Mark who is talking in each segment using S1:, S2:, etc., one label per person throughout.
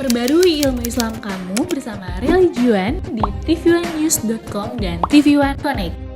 S1: Perbarui ilmu Islam kamu bersama Religion di tv1news.com dan TV1 Connect.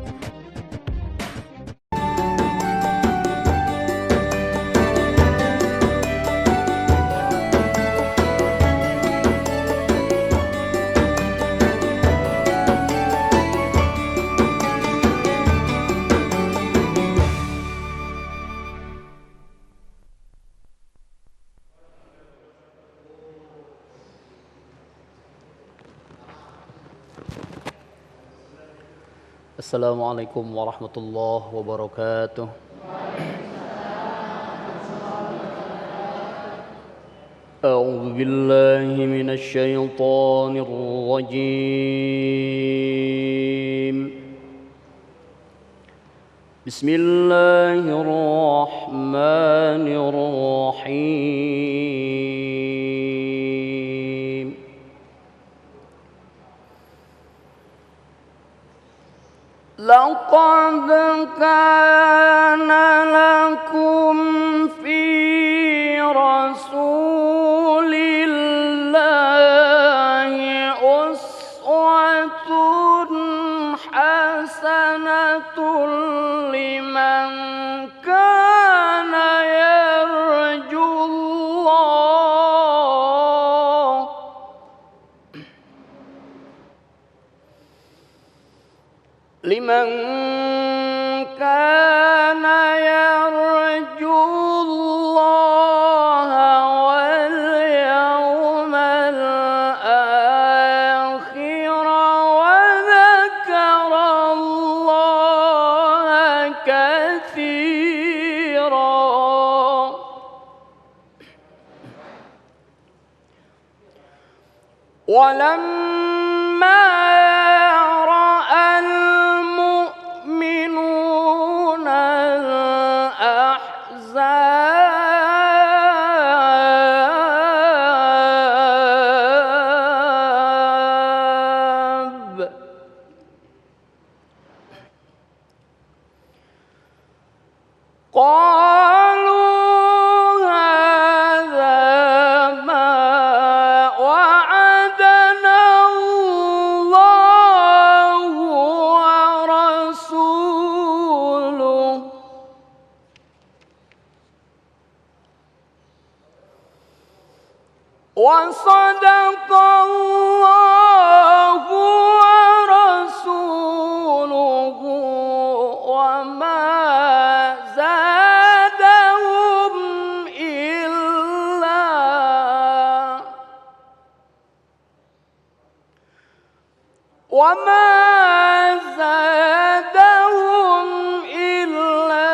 S2: Assalamualaikum warahmatullahi wabarakatuh. A'udzu billahi minasy syaithanir rajim. Bismillahirrahmanirrahim. لقد كان لكم في رسول الله أسوة حسنة لمن كان يرجو الله لمن كان يرجو الله واليوم الآخر وذكر الله كثيرا ولما قالوا هذا ما وعدنا الله ورسوله وصدق الله ورسوله وما زادهم إلا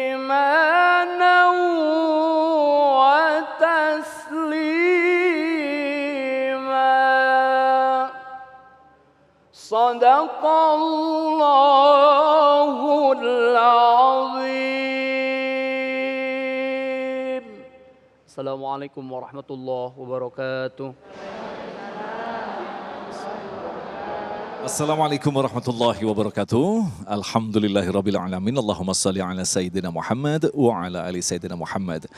S2: إيمانا وتسليما صدق الله العظيم. Assalamualaikum warahmatullahi wabarakatuh.
S3: Assalamualaikum warahmatullahi wabarakatuh. Alhamdulillahirabbil alamin. Allahumma shalli ala sayyidina Muhammad wa ala ali sayyidina Muhammad.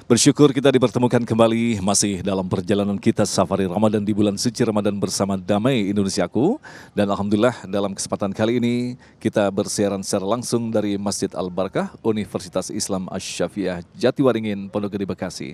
S3: Bersyukur kita dipertemukan kembali masih dalam perjalanan kita safari Ramadan di bulan suci Ramadan bersama Damai Indonesiaku. Dan alhamdulillah dalam kesempatan kali ini kita bersiaran secara langsung dari Masjid Al-Barakah Universitas Islam Asy-Syafi'iyah Jatiwaringin, Pondok Gede, Bekasi.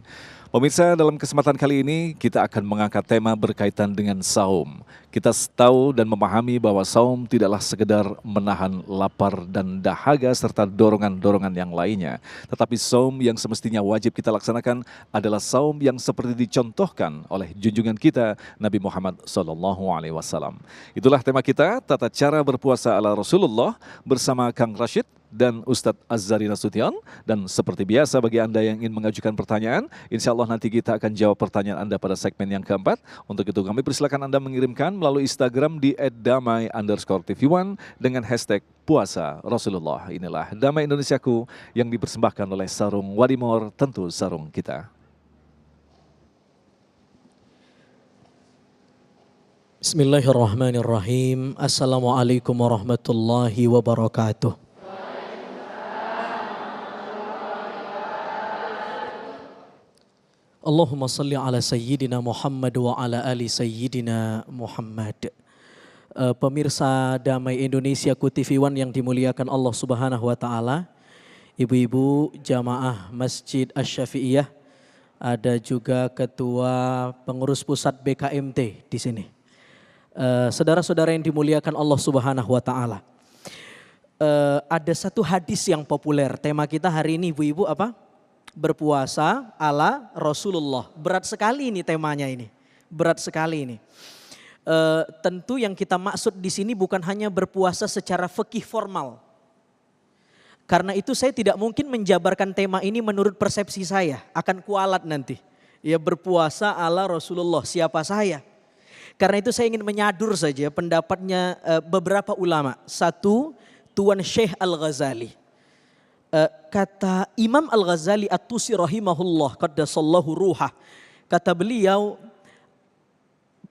S3: Pemirsa, dalam kesempatan kali ini kita akan mengangkat tema berkaitan dengan saum. Kita tahu dan memahami bahwa saum tidaklah sekedar menahan lapar dan dahaga serta dorongan-dorongan yang lainnya. Tetapi saum yang semestinya wajib kita laksanakan adalah saum yang seperti dicontohkan oleh junjungan kita Nabi Muhammad SAW. Itulah tema kita, tata cara berpuasa ala Rasulullah bersama Kang Rashid dan Ustadz Azzari Nasution. Dan seperti biasa bagi Anda yang ingin mengajukan pertanyaan, insya Allah nanti kita akan jawab pertanyaan Anda pada segmen yang keempat. Untuk itu kami persilakan Anda mengirimkan melalui Instagram di @damai_tv1 dengan hashtag puasa Rasulullah. Inilah Damai Indonesiaku yang dipersembahkan oleh Sarung Wadimor, tentu sarung kita.
S4: Bismillahirrahmanirrahim. Assalamualaikum warahmatullahi wabarakatuh. Allahumma salli ala sayyidina Muhammad wa ala ali sayyidina Muhammad. Pemirsa Damai Indonesiaku TV One yang dimuliakan Allah Subhanahu wa taala, ibu-ibu jamaah Masjid Asy-Syafi'iyah, ada juga ketua pengurus pusat BKMT di sini. Saudara-saudara yang dimuliakan Allah Subhanahu wa taala. Ada satu hadis yang populer. Tema kita hari ini ibu-ibu apa? Berpuasa ala Rasulullah. Berat sekali ini temanya ini. Berat sekali ini. Tentu yang kita maksud di sini bukan hanya berpuasa secara fikih formal. Karena itu saya tidak mungkin menjabarkan tema ini menurut persepsi saya. Akan kualat nanti. Ya, berpuasa ala Rasulullah. Siapa saya? Karena itu saya ingin menyadur saja pendapatnya beberapa ulama. Satu, Tuan Syekh Al-Ghazali. Kata Imam Al-Ghazali At-Tusi rahimahullah qaddasallahu ruhah. Kata beliau,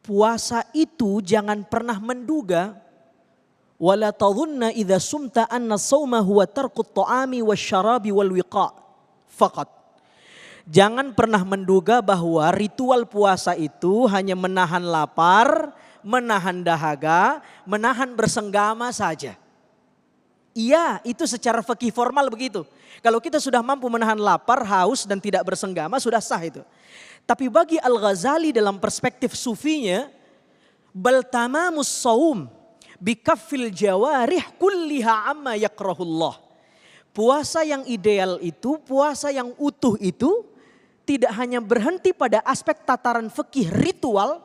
S4: puasa itu jangan pernah menduga wala tadhunna idza sumta anna shauma huwa tarkut ta'ami wasyarabi wal wiqa faqat. Jangan pernah menduga bahwa ritual puasa itu hanya menahan lapar, menahan dahaga, menahan bersenggama saja. Iya, itu secara fikih formal begitu. Kalau kita sudah mampu menahan lapar, haus dan tidak bersenggama sudah sah itu. Tapi bagi Al-Ghazali dalam perspektif sufinya, bal tamamus shaum bikaffil jawarih kulliha amma yakrahullah. Puasa yang ideal itu, puasa yang utuh itu tidak hanya berhenti pada aspek tataran fikih ritual,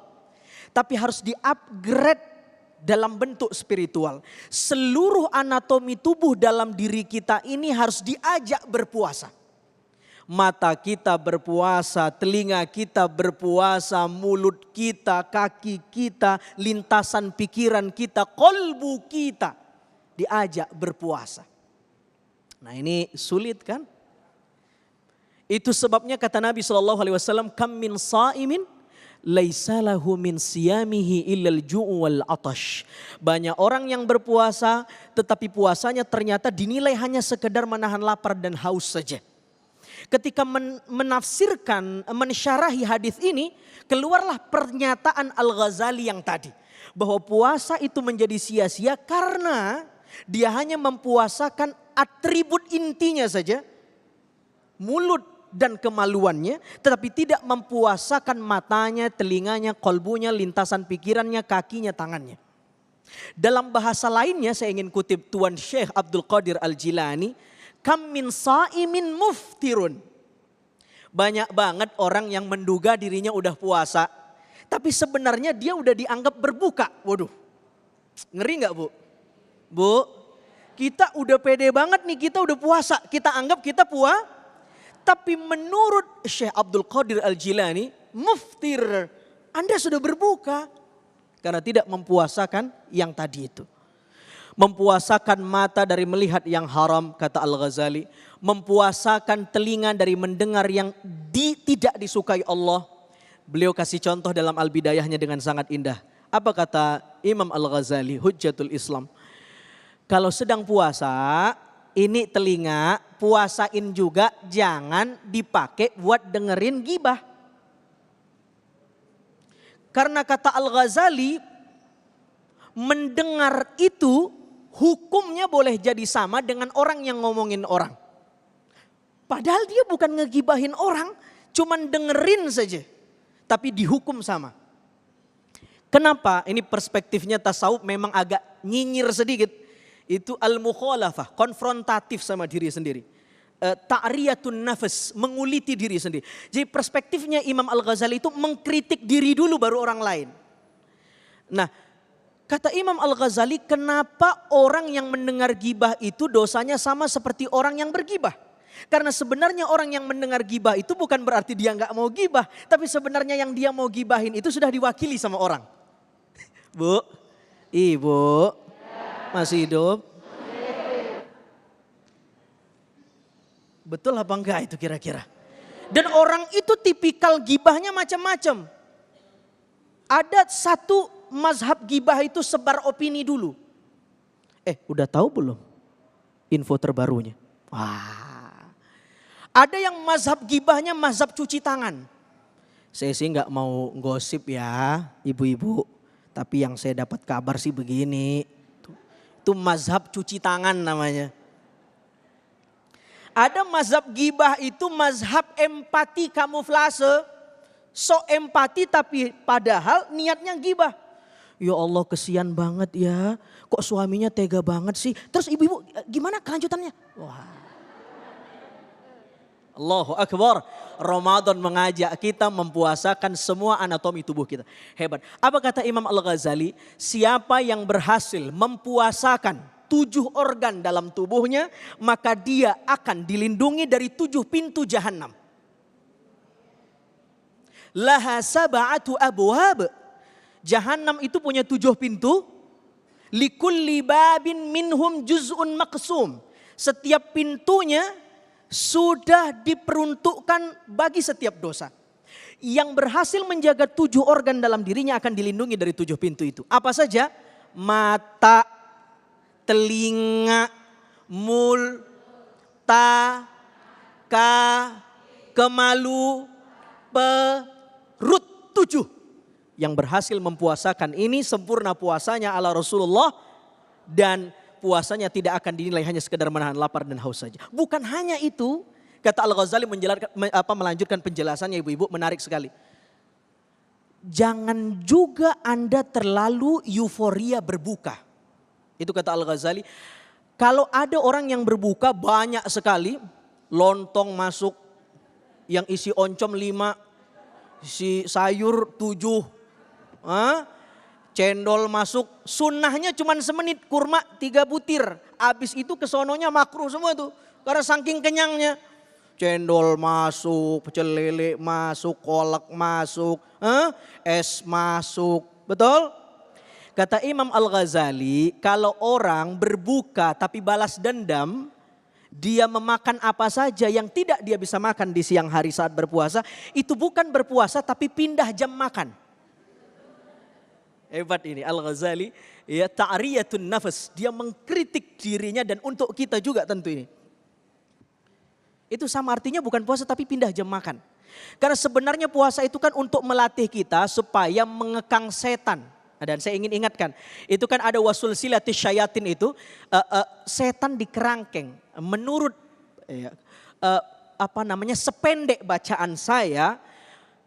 S4: tapi harus di-upgrade dalam bentuk spiritual. Seluruh anatomi tubuh dalam diri kita ini harus diajak berpuasa. Mata kita berpuasa, telinga kita berpuasa, mulut kita, kaki kita, lintasan pikiran kita, kolbu kita diajak berpuasa. Nah, ini sulit kan? Itu sebabnya kata Nabi SAW, kam min sa'imin laisa lahu min siyamihi illal ju'u wal atash. Banyak orang yang berpuasa tetapi puasanya ternyata dinilai hanya sekedar menahan lapar dan haus saja. Ketika menafsirkan, mensyarahi hadis ini, keluarlah pernyataan Al-Ghazali yang tadi. Bahwa puasa itu menjadi sia-sia karena dia hanya mempuasakan atribut intinya saja. Mulut dan kemaluannya, tetapi tidak mempuasakan matanya, telinganya, kolbunya, lintasan pikirannya, kakinya, tangannya. Dalam bahasa lainnya saya ingin kutip Tuan Syekh Abdul Qadir Al-Jilani, kam min sa'imin muftirun. Banyak banget orang yang menduga dirinya udah puasa, tapi sebenarnya dia udah dianggap berbuka. Waduh, ngeri gak Bu? Bu, kita udah pede banget nih, kita udah puasa, kita anggap kita puasa. Tapi menurut Syekh Abdul Qadir Al-Jilani, muftir, Anda sudah berbuka. Karena tidak mempuasakan yang tadi itu. Mempuasakan mata dari melihat yang haram, kata Al-Ghazali. Mempuasakan telinga dari mendengar yang tidak disukai Allah. Beliau kasih contoh dalam Al-Bidayahnya dengan sangat indah. Apa kata Imam Al-Ghazali, Hujjatul Islam? Kalau sedang puasa, ini telinga, puasain juga, jangan dipakai buat dengerin gibah. Karena kata Al-Ghazali, mendengar itu hukumnya boleh jadi sama dengan orang yang ngomongin orang. Padahal dia bukan ngegibahin orang, cuman dengerin saja. Tapi dihukum sama. Kenapa? Ini perspektifnya tasawuf memang agak nyinyir sedikit. Itu al-mukhalafah, konfrontatif sama diri sendiri. Ta'riyatun nafas, menguliti diri sendiri. Jadi perspektifnya Imam Al-Ghazali itu mengkritik diri dulu baru orang lain. Nah, kata Imam Al-Ghazali, kenapa orang yang mendengar gibah itu dosanya sama seperti orang yang bergibah? Karena sebenarnya orang yang mendengar gibah itu bukan berarti dia nggak mau gibah, tapi sebenarnya yang dia mau gibahin itu sudah diwakili sama orang. Bu, Ibu, masih hidup? Betul apa enggak itu kira-kira? Dan orang itu tipikal gibahnya macam-macam. Ada satu mazhab gibah itu sebar opini dulu. Udah tahu belum info terbarunya? Wah. Ada yang mazhab gibahnya mazhab cuci tangan. Saya sih nggak mau gosip ya ibu-ibu. Tapi yang saya dapat kabar sih begini. Itu mazhab cuci tangan namanya. Ada mazhab gibah itu mazhab empati kamuflase. So empati tapi padahal niatnya gibah. Ya Allah kesian banget ya. Kok suaminya tega banget sih. Terus ibu-ibu gimana kelanjutannya? Wah. Allahu Akbar. Ramadan mengajak kita mempuasakan semua anatomi tubuh kita. Hebat. Apa kata Imam Al-Ghazali? Siapa yang berhasil mempuasakan 7 organ dalam tubuhnya, maka dia akan dilindungi dari 7 pintu jahanam. Laha sab'atu abwab. Jahanam itu punya 7 pintu. Likulli babin minhum juz'un maqsum. Setiap pintunya sudah diperuntukkan bagi setiap dosa. Yang berhasil menjaga 7 organ dalam dirinya akan dilindungi dari 7 pintu itu. Apa saja? Mata, telinga, mul, kemalu, perut. 7. Yang berhasil mempuasakan ini sempurna puasanya ala Rasulullah. Dan puasanya tidak akan dinilai hanya sekedar menahan lapar dan haus saja. Bukan hanya itu, kata Al-Ghazali melanjutkan penjelasannya ibu-ibu, menarik sekali. Jangan juga Anda terlalu euforia berbuka. Itu kata Al-Ghazali. Kalau ada orang yang berbuka banyak sekali, lontong masuk yang isi oncom 5, isi sayur 7, cendol masuk, sunnahnya cuma semenit, kurma 3 butir. Habis itu kesononya makruh semua tuh. Karena saking kenyangnya. Cendol masuk, pecel lele masuk, kolak masuk, es masuk. Betul? Kata Imam Al-Ghazali, kalau orang berbuka tapi balas dendam, dia memakan apa saja yang tidak dia bisa makan di siang hari saat berpuasa, itu bukan berpuasa tapi pindah jam makan. Hebat ini Al-Ghazali, ya ta'riyatun nafas, dia mengkritik dirinya dan untuk kita juga tentu ini. Itu sama artinya bukan puasa tapi pindah jam makan. Karena sebenarnya puasa itu kan untuk melatih kita supaya mengekang setan. Dan saya ingin ingatkan, itu kan ada wasul silatis syayatin itu, setan di kerangkeng. Menurut sependek bacaan saya,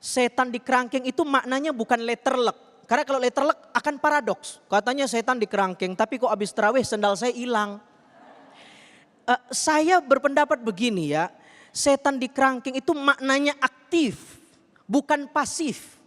S4: setan di kerangkeng itu maknanya bukan letterlek. Karena kalau letterlek akan paradoks. Katanya setan di kerangkeng, tapi kok habis tarawih sendal saya hilang. Saya berpendapat begini ya, setan di kerangkeng itu maknanya aktif, bukan pasif.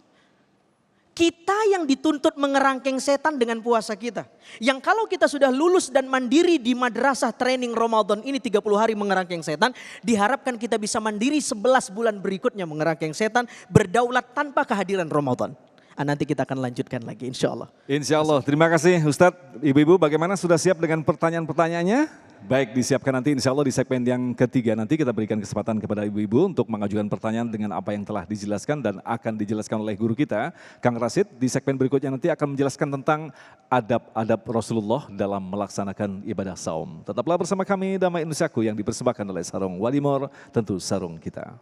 S4: Kita yang dituntut mengerangkeng setan dengan puasa kita. Yang kalau kita sudah lulus dan mandiri di madrasah training Ramadan ini 30 hari mengerangkeng setan, diharapkan kita bisa mandiri 11 bulan berikutnya mengerangkeng setan, berdaulat tanpa kehadiran Ramadan. Nanti kita akan lanjutkan lagi insya Allah.
S3: Insya Allah. Terima kasih Ustadz. Ibu-ibu bagaimana, sudah siap dengan pertanyaan-pertanyaannya? Baik, disiapkan nanti insya Allah di segmen yang ketiga. Nanti kita berikan kesempatan kepada ibu-ibu untuk mengajukan pertanyaan dengan apa yang telah dijelaskan dan akan dijelaskan oleh guru kita, Kang Rasid. Di segmen berikutnya nanti akan menjelaskan tentang adab-adab Rasulullah dalam melaksanakan ibadah saum. Tetaplah bersama kami Damai Indonesiaku yang dipersembahkan oleh Sarung Wadimor, tentu sarung kita.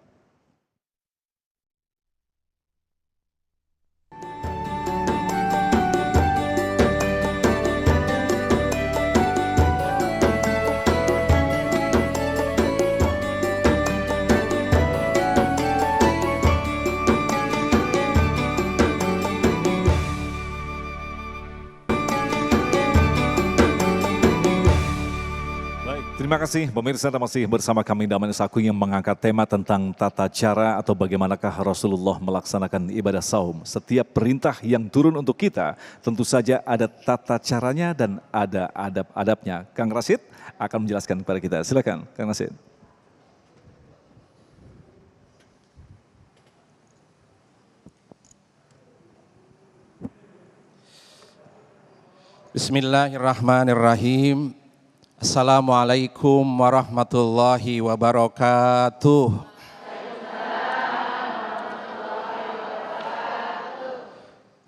S3: Terima kasih pemirsa, masih bersama kami Damai Saku yang mengangkat tema tentang tata cara atau bagaimanakah Rasulullah melaksanakan ibadah saum. Setiap perintah yang turun untuk kita tentu saja ada tata caranya dan ada adab-adabnya. Kang Rasid akan menjelaskan kepada kita. Silakan Kang Rasid.
S5: Bismillahirrahmanirrahim. Assalamualaikum warahmatullahi wabarakatuh.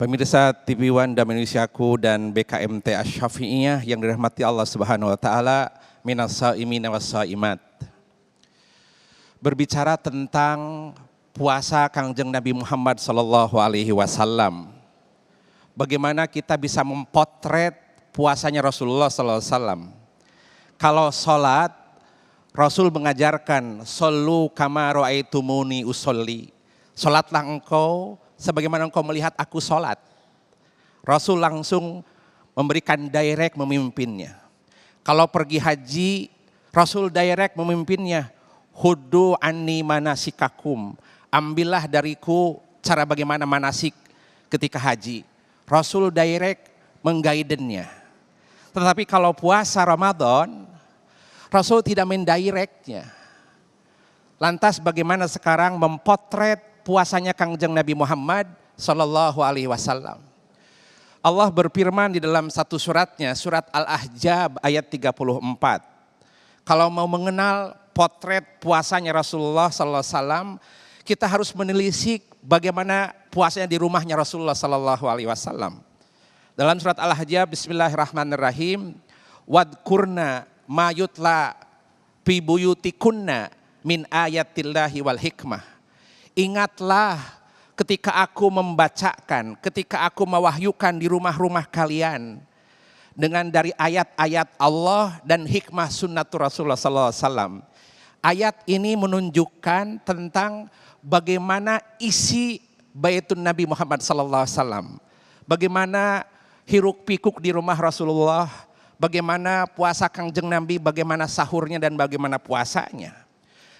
S5: Pemirsa TV One Damai Indonesiaku dan BKMT Asy-Syafi'iyah yang dirahmati Allah Subhanahu wa taala, minas shaimin was shaimat. Berbicara tentang puasa Kangjeng Nabi Muhammad Sallallahu Alaihi Wasallam. Bagaimana kita bisa mempotret puasanya Rasulullah Sallallahu Alaihi Wasallam. Kalau sholat, Rasul mengajarkan, Sallu kama ra'aitumuni usolli. Sholatlah engkau sebagaimana engkau melihat aku sholat. Rasul langsung memberikan direct memimpinnya. Kalau pergi haji, Rasul direct memimpinnya. Hudu anni manasikakum. Ambillah dariku cara bagaimana manasik ketika haji. Rasul direct menggaidennya. Tetapi kalau puasa Ramadan, Rasul tidak mendirectnya. Lantas bagaimana sekarang mempotret puasanya Kangjeng Nabi Muhammad Sallallahu Alaihi Wasallam. Allah berfirman di dalam satu suratnya, surat Al-Ahzab ayat 34. Kalau mau mengenal potret puasanya Rasulullah Sallallahu Alaihi Wasallam, kita harus menelisik bagaimana puasanya di rumahnya Rasulullah Sallallahu Alaihi Wasallam. Dalam surat Al-Ahzab, Bismillahirrahmanirrahim, wadkurna ma yutla fi buyutikunna min ayatillahi wal hikmah. Ingatlah ketika aku membacakan, ketika aku mewahyukan di rumah-rumah kalian dengan dari ayat-ayat Allah dan hikmah sunnatur Rasulullah sallallahu alaihi wasallam. Ayat ini menunjukkan tentang bagaimana isi baitun Nabi Muhammad sallallahu alaihi wasallam. Bagaimana hiruk pikuk di rumah Rasulullah, bagaimana puasa Kangjeng Nabi, bagaimana sahurnya dan bagaimana puasanya.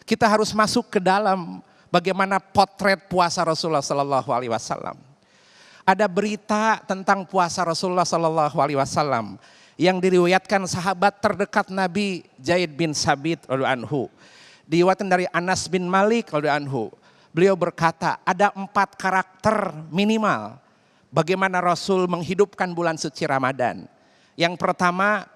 S5: Kita harus masuk ke dalam bagaimana potret puasa Rasulullah Sallallahu Alaihi Wasallam. Ada berita tentang puasa Rasulullah Sallallahu Alaihi Wasallam yang diriwayatkan sahabat terdekat Nabi Zaid bin Sabit radhiyallahu anhu. Diriwayatkan dari Anas bin Malik radhiyallahu anhu. Beliau berkata ada 4 karakter minimal bagaimana Rasul menghidupkan bulan suci Ramadan. Yang pertama,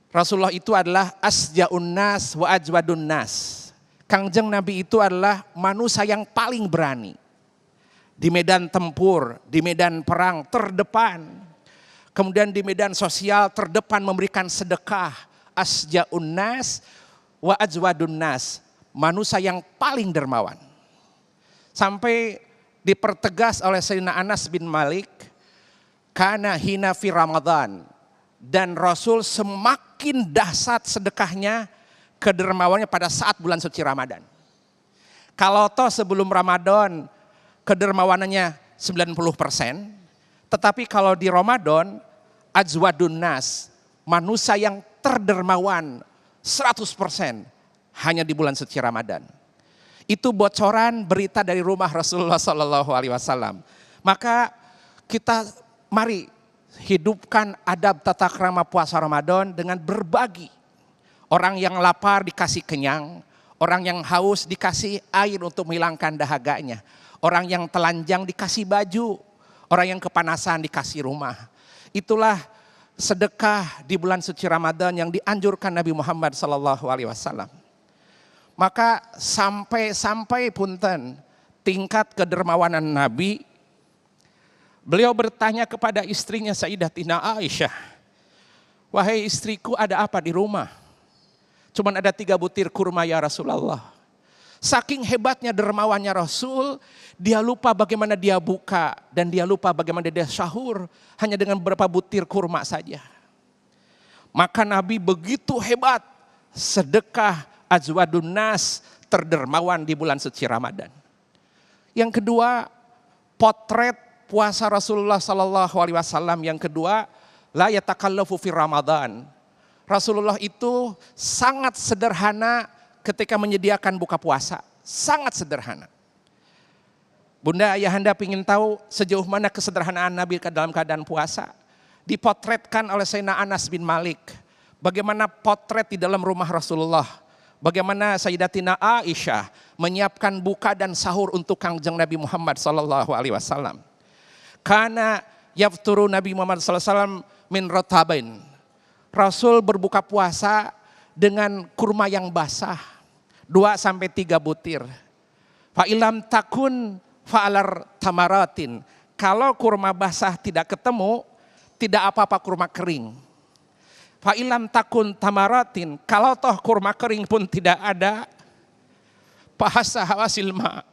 S5: Rasulullah itu adalah asja'un nas wa ajwadun nas. Kangjeng Nabi itu adalah manusia yang paling berani. Di medan tempur, di medan perang terdepan. Kemudian di medan sosial terdepan memberikan sedekah. Asja'un nas wa ajwadun nas. Manusia yang paling dermawan. Sampai dipertegas oleh Sayyidina Anas bin Malik. Kana hina fi Ramadan. Dan Rasul semakin dahsyat sedekahnya, kedermawannya pada saat bulan suci Ramadan. Kalau toh sebelum Ramadan kedermawanannya 90%, tetapi kalau di Ramadan ajwadun nas, manusia yang terdermawan 100% hanya di bulan suci Ramadan. Itu bocoran berita dari rumah Rasulullah Sallallahu Alaihi Wasallam. Maka kita mari hidupkan adab tata krama puasa Ramadan dengan berbagi. Orang yang lapar dikasih kenyang, orang yang haus dikasih air untuk menghilangkan dahaganya, orang yang telanjang dikasih baju, orang yang kepanasan dikasih rumah. Itulah sedekah di bulan suci Ramadan yang dianjurkan Nabi Muhammad Sallallahu Alaihi Wasallam. Maka sampai punten tingkat kedermawanan Nabi, beliau bertanya kepada istrinya Sayyidatina Aisyah, wahai istriku, ada apa di rumah? Cuman ada 3 butir kurma ya Rasulullah. Saking hebatnya dermawannya Rasul, dia lupa bagaimana dia buka dan dia lupa bagaimana dia sahur hanya dengan beberapa butir kurma saja. Maka Nabi begitu hebat, sedekah ajwadun nas, terdermawan di bulan suci Ramadan. Yang kedua, potret puasa Rasulullah Sallallahu Alaihi Wasallam. Yang kedua, la yatakallafu fi Ramadan. Rasulullah itu sangat sederhana ketika menyediakan buka puasa. Sangat sederhana. Bunda ayahanda ingin tahu sejauh mana kesederhanaan Nabi dalam keadaan puasa. Dipotretkan oleh Sayyidina Anas bin Malik. Bagaimana potret di dalam rumah Rasulullah. Bagaimana Sayyidatina Aisyah menyiapkan buka dan sahur untuk Kangjeng Nabi Muhammad Sallallahu Alaihi Wasallam. Karena yafturu Nabi Muhammad Sallallahu Alaihi Wasallam min rotabain. Rasul berbuka puasa dengan kurma yang basah, 2-3 butir. Fa'ilam takun fa'alar tamaratin. Kalau kurma basah tidak ketemu, tidak apa-apa kurma kering. Fa'ilam takun tamaratin. Kalau toh kurma kering pun tidak ada, Bahasa hawasil ma.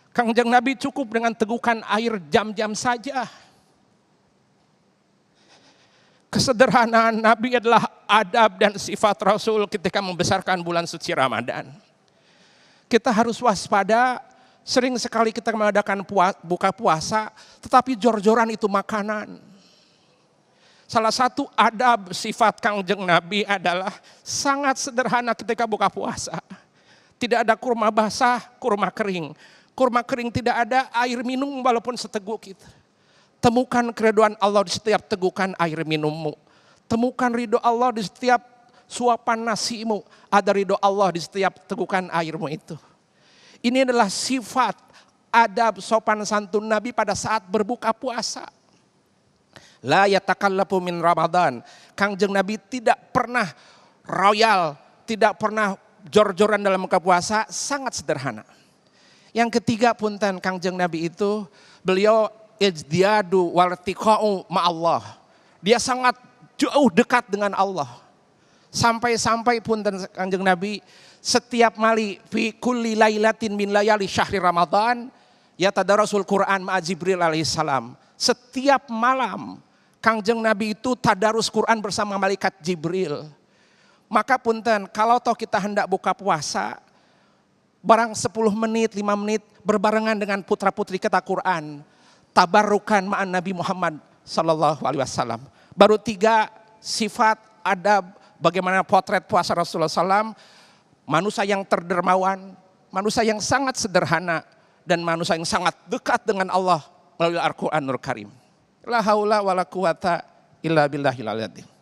S5: Kangjeng Nabi cukup dengan tegukan air jam-jam saja. Kesederhanaan Nabi adalah adab dan sifat Rasul ketika membesarkan bulan suci Ramadan. Kita harus waspada, sering sekali kita mengadakan buka puasa, tetapi jor-joran itu makanan. Salah satu adab sifat Kangjeng Nabi adalah sangat sederhana ketika buka puasa. Tidak ada kurma basah, kurma kering. Kurma kering tidak ada, air minum walaupun seteguk itu. Temukan keriduan Allah di setiap tegukan air minummu. Temukan ridho Allah di setiap suapan nasimu. Ada ridho Allah di setiap tegukan airmu itu. Ini adalah sifat adab sopan santun Nabi pada saat berbuka puasa. La yatakallafu min Ramadan. Kangjeng Nabi tidak pernah royal, tidak pernah jor-joran dalam buka puasa, sangat sederhana. Yang ketiga punten Kangjeng Nabi itu, beliau ijtihadu wartiqa'u ma'allah. Dia sangat jauh dekat dengan Allah. Sampai-sampai punten Kangjeng Nabi setiap mali fi kulli lailatin min layali syahri Ramadan yatadarasul Quran ma'a Jibril alaihissalam. Setiap malam Kangjeng Nabi itu tadarus Quran bersama malaikat Jibril. Maka punten, kalau toh kita hendak buka puasa, barang 10 menit, 5 menit berbarengan dengan putra-putri kita Quran. Tabarrukan ma'an Nabi Muhammad sallallahu alaihi wasallam. Baru 3 sifat adab bagaimana potret puasa Rasulullah SAW. Manusia yang terdermawan, manusia yang sangat sederhana, dan manusia yang sangat dekat dengan Allah melalui Al-Quranul Karim. La haula wa la quwata illa billahil aliyyil.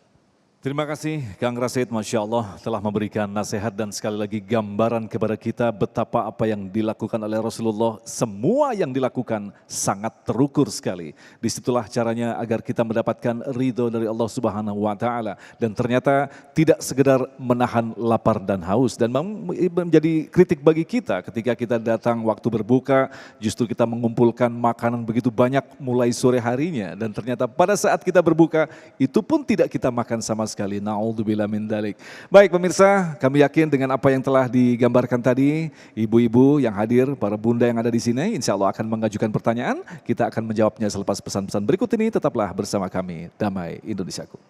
S3: Terima kasih Kang Rasid, Masya Allah telah memberikan nasihat dan sekali lagi gambaran kepada kita betapa apa yang dilakukan oleh Rasulullah, semua yang dilakukan sangat terukur sekali. Disitulah caranya agar kita mendapatkan ridho dari Allah Subhanahu wa Ta'ala. Dan ternyata tidak sekedar menahan lapar dan haus, dan menjadi kritik bagi kita ketika kita datang waktu berbuka, justru kita mengumpulkan makanan begitu banyak mulai sore harinya. Dan ternyata pada saat kita berbuka, itu pun tidak kita makan sama sekali. Na'udzubillah min dalik. Baik pemirsa, kami yakin dengan apa yang telah digambarkan tadi, ibu-ibu yang hadir, para bunda yang ada di sini, insya Allah akan mengajukan pertanyaan. Kita akan menjawabnya selepas pesan-pesan berikut ini. Tetaplah bersama kami, Damai Indonesiaku.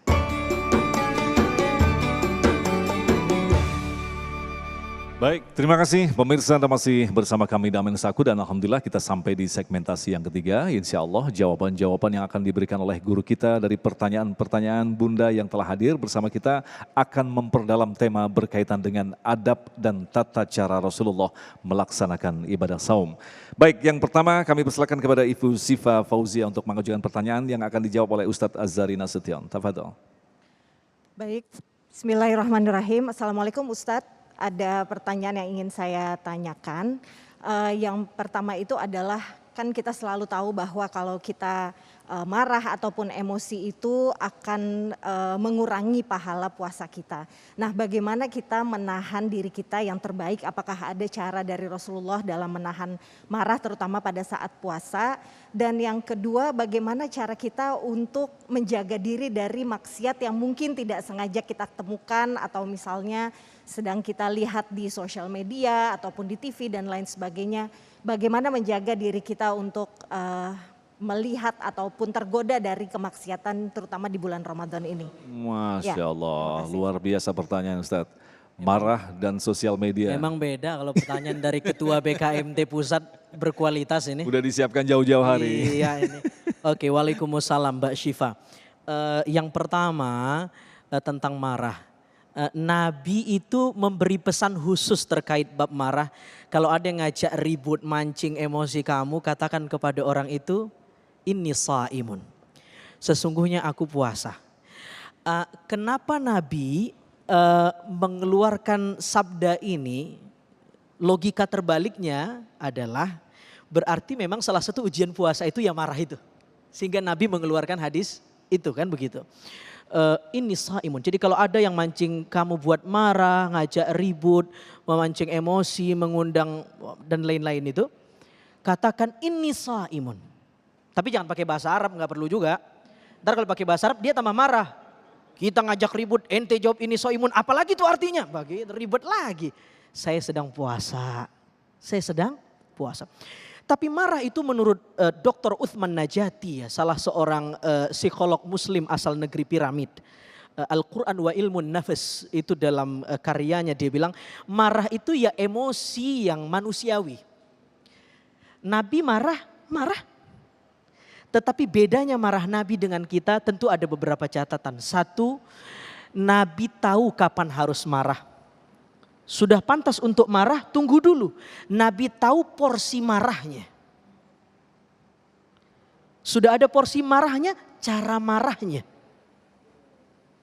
S3: Baik, terima kasih pemirsa, Anda masih bersama kami Damai Indonesiaku, dan Alhamdulillah kita sampai di segmentasi yang ketiga. Insya Allah jawaban-jawaban yang akan diberikan oleh guru kita dari pertanyaan-pertanyaan bunda yang telah hadir bersama kita akan memperdalam tema berkaitan dengan adab dan tata cara Rasulullah melaksanakan ibadah saum. Baik, yang pertama kami persilakan kepada Ibu Sifa Fauzia untuk mengajukan pertanyaan yang akan dijawab oleh Ustadz Azhari Nasution. Tafadhol.
S6: Baik, bismillahirrahmanirrahim. Assalamualaikum Ustadz. Ada pertanyaan yang ingin saya tanyakan. Yang pertama itu adalah, kan kita selalu tahu bahwa kalau kita marah ataupun emosi itu akan mengurangi pahala puasa kita. Nah, bagaimana kita menahan diri kita yang terbaik? Apakah ada cara dari Rasulullah dalam menahan marah terutama pada saat puasa? Dan yang kedua, bagaimana cara kita untuk menjaga diri dari maksiat yang mungkin tidak sengaja kita temukan, atau misalnya sedang kita lihat di sosial media ataupun di TV dan lain sebagainya. Bagaimana menjaga diri kita untuk melihat ataupun tergoda dari kemaksiatan terutama di bulan Ramadan ini.
S3: Masya Allah, luar biasa pertanyaan Ustadz. Marah dan sosial media.
S4: Memang beda kalau pertanyaan dari Ketua BKMT Pusat berkualitas ini.
S3: Udah disiapkan jauh-jauh hari.
S4: Iya ini. Oke, waalaikumsalam Mbak Syifa. Yang pertama tentang marah. Nabi itu memberi pesan khusus terkait bab marah. Kalau ada yang ngajak ribut, mancing emosi kamu, katakan kepada orang itu, inni shaimun. Sesungguhnya aku puasa. Kenapa Nabi mengeluarkan sabda ini? Logika terbaliknya adalah berarti memang salah satu ujian puasa itu ya marah itu. Sehingga Nabi mengeluarkan hadis itu, kan begitu. Ini shaimun. Jadi kalau ada yang mancing kamu buat marah, ngajak ribut, memancing emosi, mengundang dan lain-lain itu, katakan ini shaimun. Tapi jangan pakai bahasa Arab, nggak perlu juga. Ntar kalau pakai bahasa Arab dia tambah marah. Kita ngajak ribut, ente jawab ini shaimun, apalagi itu artinya? Bagi ribet lagi. Saya sedang puasa. Saya sedang puasa. Tapi marah itu menurut Dr. Uthman Najati, ya, salah seorang psikolog muslim asal negeri piramid. Al-Quran wa ilmun nafas, itu dalam karyanya dia bilang, marah itu ya emosi yang manusiawi. Nabi marah. Tetapi bedanya marah Nabi dengan kita tentu ada beberapa catatan. Satu, Nabi tahu kapan harus marah. Sudah pantas untuk marah, tunggu dulu. Nabi tahu porsi marahnya. Sudah ada porsi marahnya, cara marahnya.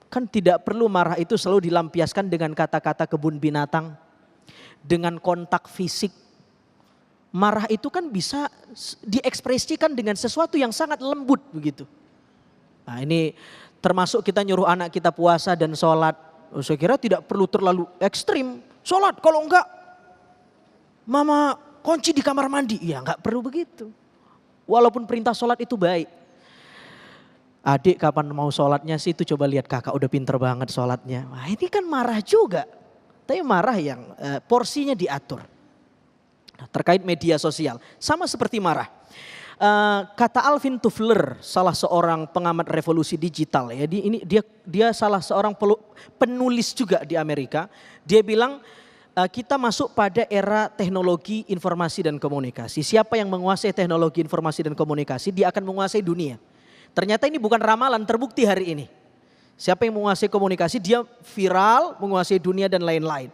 S4: Kan tidak perlu marah itu selalu dilampiaskan dengan kata-kata kebun binatang. Dengan kontak fisik. Marah itu kan bisa diekspresikan dengan sesuatu yang sangat lembut begitu. Nah ini termasuk kita nyuruh anak kita puasa dan sholat. Saya kira tidak perlu terlalu ekstrim. Sholat kalau enggak mama kunci di kamar mandi. Ya enggak perlu begitu. Walaupun perintah sholat itu baik. Adik kapan mau sholatnya sih, itu coba lihat kakak udah pinter banget sholatnya. Wah ini kan marah juga. Tapi marah yang porsinya diatur. Nah, terkait media sosial sama seperti marah. Kata Alvin Toffler, salah seorang pengamat revolusi digital, ya, dia salah seorang penulis juga di Amerika. Dia bilang kita masuk pada era teknologi informasi dan komunikasi. Siapa yang menguasai teknologi informasi dan komunikasi, dia akan menguasai dunia. Ternyata ini bukan ramalan, terbukti hari ini. Siapa yang menguasai komunikasi, dia viral, menguasai dunia dan lain-lain.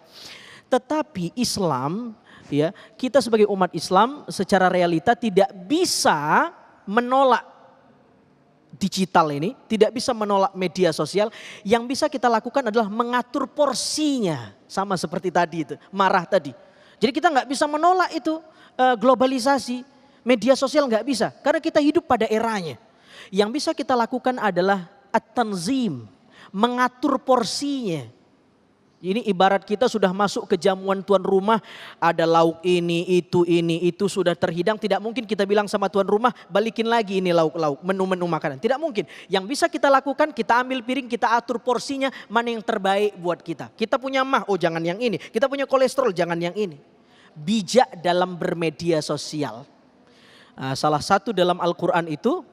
S4: Tetapi Islam, ya, kita sebagai umat Islam secara realita tidak bisa menolak digital ini, tidak bisa menolak media sosial. Yang bisa kita lakukan adalah mengatur porsinya, sama seperti tadi itu, marah tadi. Jadi kita nggak bisa menolak itu globalisasi, media sosial nggak bisa, karena kita hidup pada eranya. Yang bisa kita lakukan adalah at-tanzim, mengatur porsinya. Ini ibarat kita sudah masuk ke jamuan tuan rumah, ada lauk ini, itu sudah terhidang. Tidak mungkin kita bilang sama tuan rumah, balikin lagi ini lauk-lauk, menu-menu makanan. Tidak mungkin. Yang bisa kita lakukan, kita ambil piring, kita atur porsinya, mana yang terbaik buat kita. Kita punya mah, oh jangan yang ini. Kita punya kolesterol, jangan yang ini. Bijak dalam bermedia sosial. Salah satu dalam Al-Quran itu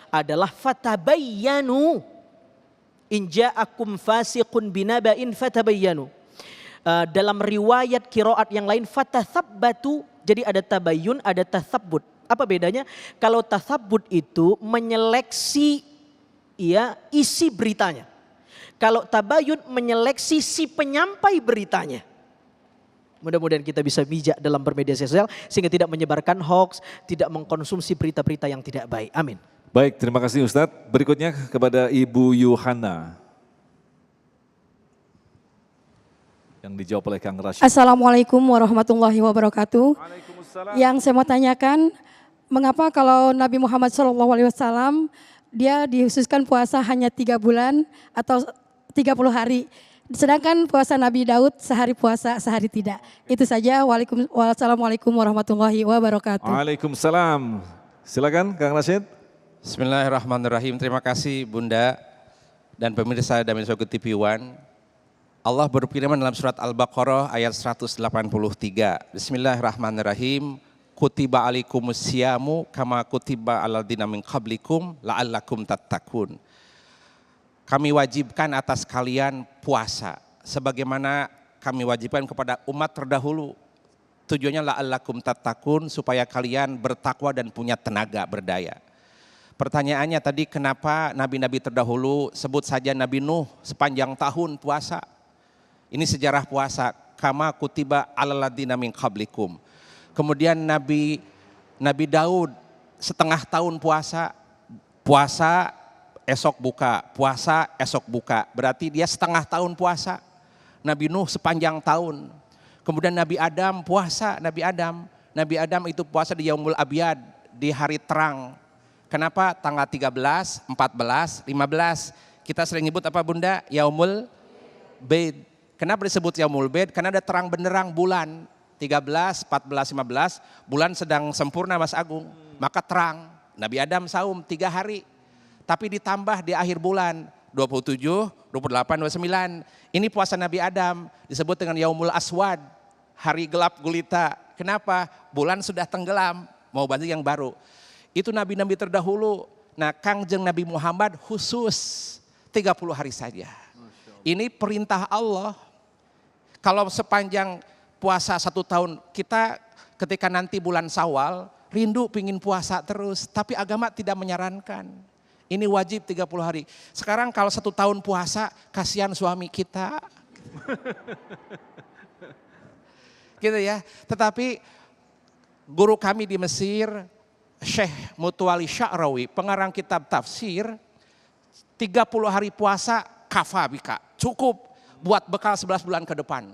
S4: adalah fatabayyanu. In ja'akum fasiqun binaba'in fatabayyanu. Dalam riwayat qiraat yang lain fatathabbatu. Jadi ada tabayyun, ada tathabbut. Apa bedanya? Kalau tathabbut itu menyeleksi ya isi beritanya. Kalau tabayyun menyeleksi si penyampai beritanya. Mudah-mudahan kita bisa bijak dalam bermedia sosial sehingga tidak menyebarkan hoax, tidak mengkonsumsi berita-berita yang tidak baik. Amin.
S3: Baik, terima kasih Ustadz. Berikutnya kepada Ibu Yuhana. Yang dijawab oleh Kang Rashid.
S7: Assalamualaikum warahmatullahi wabarakatuh. Yang saya mau tanyakan, mengapa kalau Nabi Muhammad SAW dia dihususkan puasa hanya 3 bulan atau 30 hari. Sedangkan puasa Nabi Daud sehari puasa, sehari tidak. Itu saja. Wassalamualaikum warahmatullahi wabarakatuh.
S3: Waalaikumsalam. Silakan Kang Rashid.
S5: Bismillahirrahmanirrahim. Terima kasih Bunda dan pemirsa Damin Sogo TV One. Allah berfirman dalam surat Al-Baqarah ayat 183. Bismillahirrahmanirrahim. Kutiba alaikumus siyamu kama kutiba alal dina min qablikum la'allakum tattaqun. Kami wajibkan atas kalian puasa sebagaimana kami wajibkan kepada umat terdahulu. Tujuannya la'allakum tattaqun, supaya kalian bertakwa dan punya tenaga berdaya. Pertanyaannya tadi, kenapa nabi-nabi terdahulu, sebut saja Nabi Nuh sepanjang tahun puasa. Ini sejarah puasa, kama kutiba alal ladzina min qablikum. Kemudian Nabi Daud setengah tahun puasa esok buka, puasa esok buka. Berarti dia setengah tahun puasa. Nabi Nuh sepanjang tahun. Kemudian Nabi Adam puasa, Nabi Adam itu puasa di Yaumul Abyad, di hari terang. Kenapa tanggal 13, 14, 15 kita sering nyebut apa Bunda? Yaumul Bid. Kenapa disebut Yaumul Bid? Karena ada terang benderang bulan. 13, 14, 15 bulan sedang sempurna Mas Agung. Maka terang. Nabi Adam saum 3 hari. Tapi ditambah di akhir bulan 27, 28, 29. Ini puasa Nabi Adam disebut dengan Yaumul Aswad. hari gelap gulita. Kenapa? Bulan sudah tenggelam, mau bantu yang baru. Itu nabi-nabi terdahulu. Nah, Kangjeng Nabi Muhammad khusus 30 hari saja. Ini perintah Allah. Kalau sepanjang puasa 1 tahun, kita ketika nanti bulan Syawal, rindu pingin puasa terus. Tapi agama tidak menyarankan. Ini wajib 30 hari. Sekarang kalau 1 tahun puasa, kasihan suami kita. Gitu ya. Tetapi guru kami di Mesir, Syekh Mutwali Sya'rawi, pengarang kitab tafsir, 30 hari puasa kafabika, cukup buat bekal 11 bulan ke depan.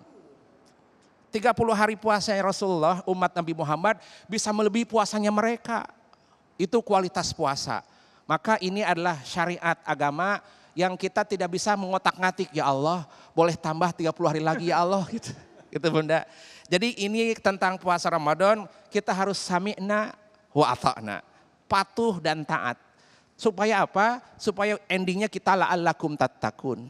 S5: 30 hari puasanya Rasulullah, umat Nabi Muhammad bisa melebihi puasanya mereka. Itu kualitas puasa. Maka ini adalah syariat agama yang kita tidak bisa mengotak-ngatik, ya Allah boleh tambah 30 hari lagi ya Allah gitu. Gitu Bunda. Jadi ini tentang puasa Ramadan, kita harus sami'na wa ata'na, patuh dan taat. Supaya apa? Supaya endingnya kita la'allakum tattaqun.